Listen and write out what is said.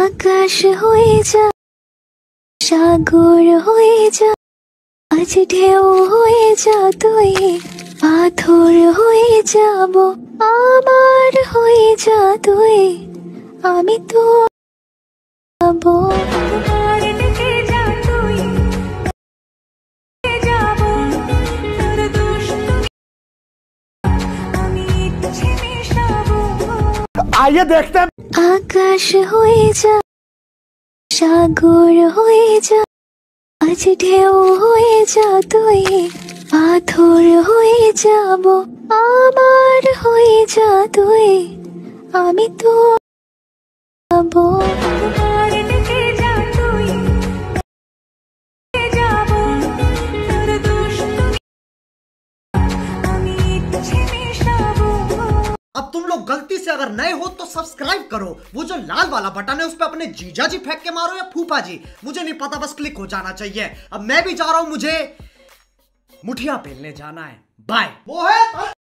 আকাশ হয়ে যা, সাগর হয়ে যা, আজ ঢেউ হয়ে যা তুই, পাথর হয়ে যাব, আমার হয়ে যা তুই, আমি তো যাবো। आइए देखते हैं। आकाश হয়ে যা, সাগর হয়ে যা, আজ ঢেউ হয়ে যা তুই, পাথর হয়ে যাব, আমার হয়ে যা তুই, আমি তো যাবো। अब तुम लोग गलती से अगर नए हो तो सब्सक्राइब करो, वो जो लाल वाला बटन है उस पे अपने जीजा जी फेंक के मारो या फूफा जी, मुझे नहीं पता, बस क्लिक हो जाना चाहिए। अब मैं भी जा रहा हूं, मुझे मुठिया पेलने जाना है। बाय।